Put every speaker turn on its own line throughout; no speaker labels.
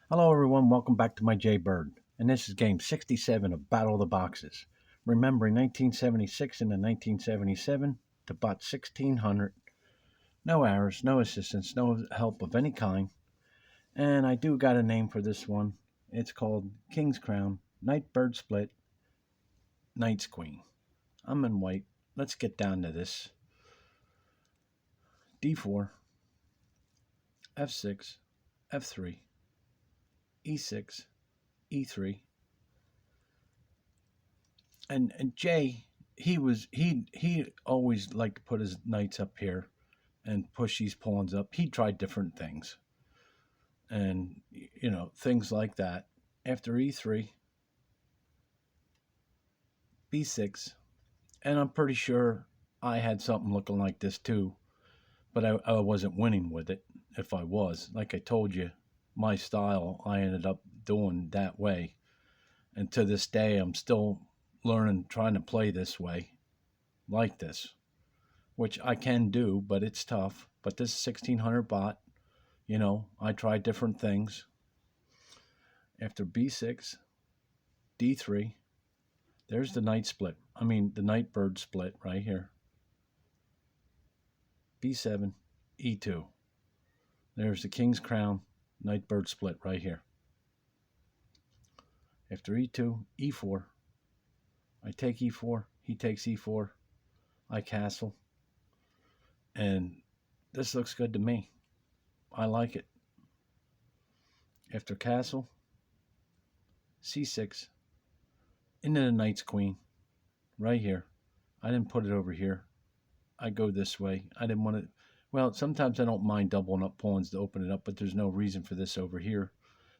Hello, everyone. Welcome back to my Jaybird. And this is game 67 of Battle of the Boxes. Remembering 1976 and the 1977 to bot 1600. No errors, no assistance, no help of any kind. And I do got a name for this one. It's called King's Crown, Night Bird Split, Knight's Queen. I'm in white. Let's get down to this. D4, F6, F3, E6, E3, and Jay, he always liked to put his knights up here and push these pawns up. He tried different things, and things like that. After E3, B6, and I'm pretty sure I had something looking like this too, but I wasn't winning with it. If I was, like I told you, my style I ended up doing that way, and to this day I'm still learning, trying to play this way, like this, which I can do, but it's tough. But this 1600 bot, I tried different things. After B6, D3, there's the night split. I mean, the night bird split right here. B7, E2. There's the king's crown, night bird split right here. After E2, E4. I take E4, he takes E4, I castle. And this looks good to me. I like it. After castle, C6, into the knight's queen, right here. I didn't put it over here. I go this way. I didn't want to. Well, sometimes I don't mind doubling up pawns to open it up, but there's no reason for this over here.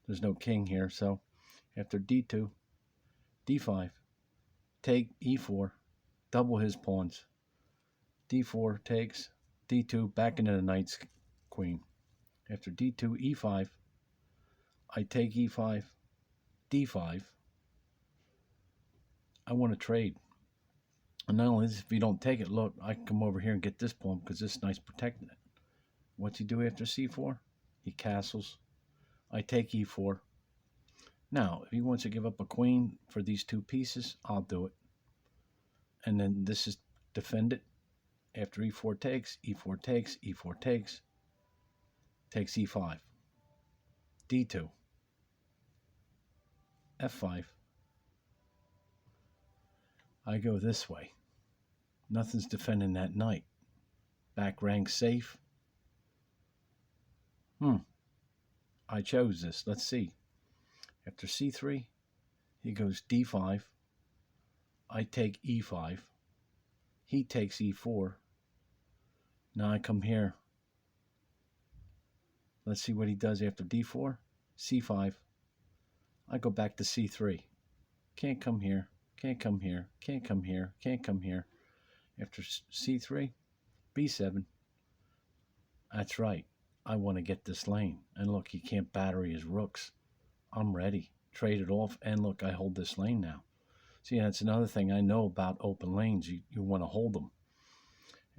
There's no king here. So after D2, D5, take E4, double his pawns. D4 takes, D2 back into the knight's queen. After D2, E5, I take E5, D5. I want to trade. And not only this, if you don't take it, look, I can come over here and get this pawn because this knight's protecting it. What's he do after C4? He castles. I take E4. Now, if he wants to give up a queen for these two pieces, I'll do it. And then this is defended. After E4 takes, E4 takes, E4 takes, takes E5. D2. F5. I go this way. Nothing's defending that knight. Back rank safe. I chose this. Let's see. After C3, he goes D5. I take E5. He takes E4. Now I come here. Let's see what he does after D4. C5. I go back to C3. Can't come here. Can't come here. Can't come here. Can't come here. After C3, B7. That's right. I want to get this lane. And look, he can't battery his rooks. I'm ready. Trade it off. And look, I hold this lane now. See, that's another thing I know about open lanes. You want to hold them.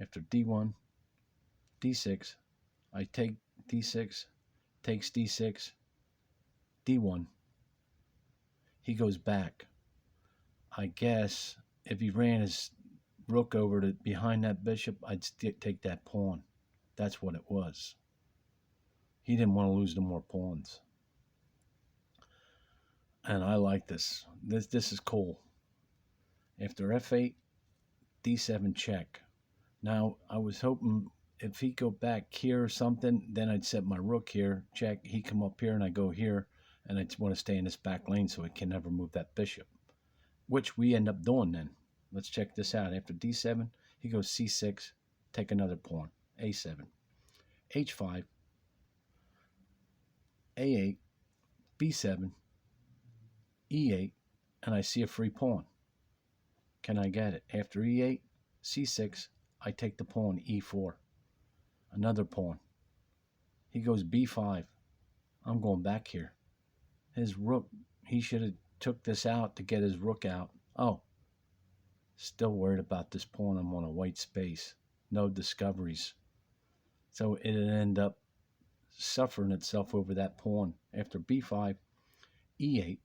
After D1, D6, I take D6, takes D6, D1. He goes back. I guess if he ran his rook over to behind that bishop, I'd take that pawn. That's what it was. He didn't want to lose no more pawns. And I like this. This is cool. After F8, D7 check. Now, I was hoping if he go back here or something, then I'd set my rook here, check, he come up here and I go here, and I just want to stay in this back lane so he can never move that bishop, which we end up doing then. Let's check this out. After D7, he goes C6, take another pawn, A7, H5, A8, B7, E8, and I see a free pawn. Can I get it? After E8, C6, I take the pawn, E4, another pawn. He goes B5. I'm going back here. His rook, he should have took this out to get his rook out. Oh, still worried about this pawn. I'm on a white space. No discoveries. So it'd end up suffering itself over that pawn. After b5, e8,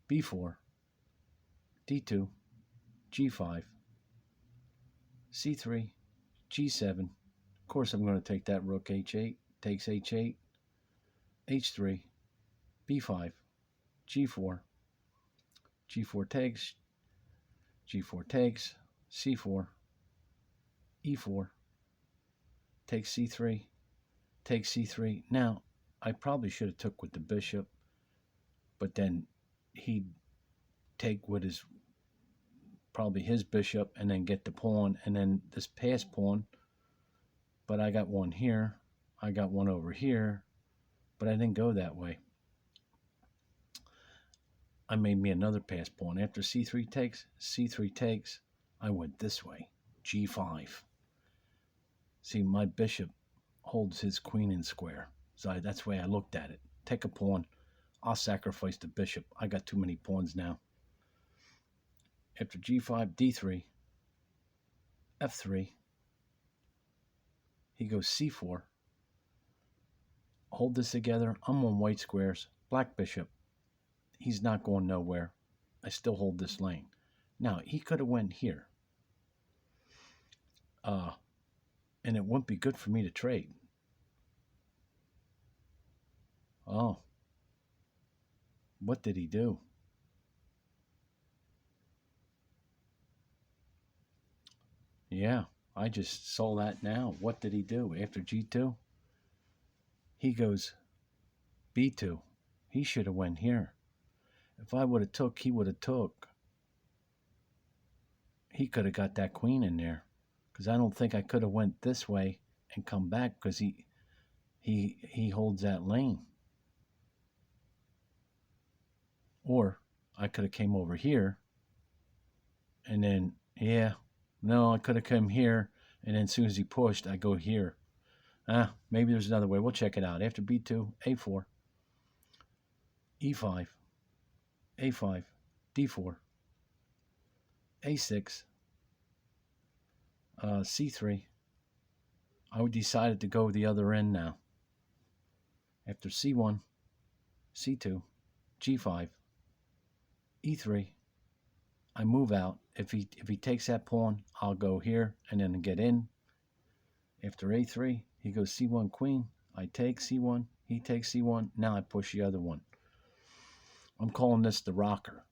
b4, d2, g5, c3, g7. Of course, I'm going to take that rook h8, takes h8, h3, b5, g4, g4 takes, g4 takes, c4, e4, takes c3, takes c3. Now, I probably should have took with the bishop, but then he'd take with his, probably his bishop, and then get the pawn, and then this pass pawn. But I got one here, I got one over here, but I didn't go that way. I made me another pass pawn. After c3 takes, I went this way, g5. See, my bishop holds his queen in square. So that's the way I looked at it. Take a pawn. I'll sacrifice the bishop. I got too many pawns now. After g5, d3, f3. He goes c4. Hold this together. I'm on white squares. Black bishop. He's not going nowhere. I still hold this lane. Now, he could have went here. And it wouldn't be good for me to trade. Oh. What did he do? Yeah, I just saw that now. What did he do? After g2, he goes b2. He should have went here. If I would have took, he would have took. He could have got that queen in there, because I don't think I could have went this way and come back, because he holds that lane. Or I could have came over here, and then, yeah, no, I could have come here, and then as soon as he pushed, I go here. Maybe there's another way. We'll check it out. After b2, a4, e5, a5, d4, a6, c3. I decided to go the other end now. After c1, c2, g5, e3. I move out. If he takes that pawn, I'll go here and then get in. After a3, he goes c1 queen. I take c1. He takes c1. Now I push the other one. I'm calling this the rocker.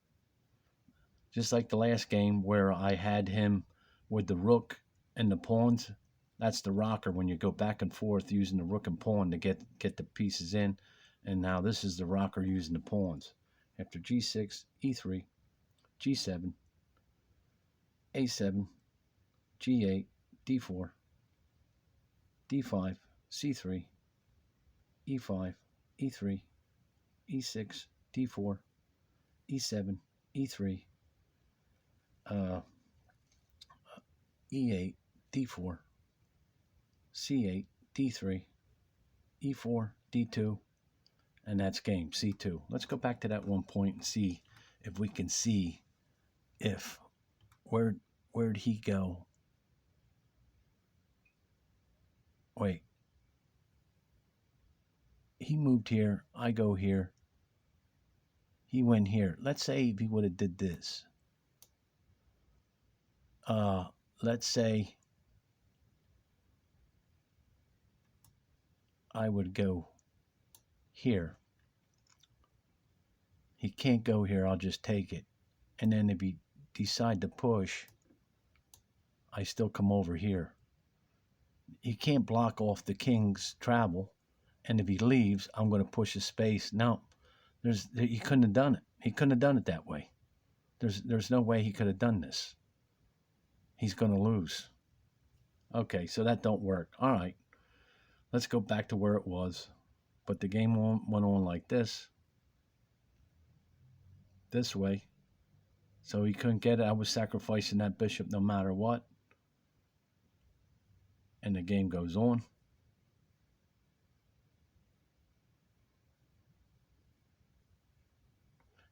Just like the last game where I had him with the rook and the pawns. That's the rocker, when you go back and forth using the rook and pawn to get the pieces in. And now this is the rocker using the pawns. After g6, e3, g7, a7, g8, d4, d5, c3, e5, e3, e6, d4, e7, e3, e8, d4, c8, d3, e4, d2, and that's game, c2. Let's go back to that one point and see if we can see if, where'd he go? Wait. He moved here, I go here. He went here. Let's say if he would have did this. Let's say I would go here. He can't go here, I'll just take it. And then if he decide to push, I still come over here. He can't block off the king's travel, and if he leaves, I'm going to push his space. No, he couldn't have done it. He couldn't have done it that way. There's no way he could have done this. He's going to lose. Okay, so that don't work. All right, let's go back to where it was. But the game went on like this way. So he couldn't get it. I was sacrificing that bishop no matter what. And the game goes on.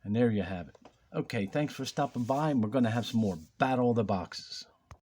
And there you have it. Okay, thanks for stopping by. And we're going to have some more Battle of the Boxes.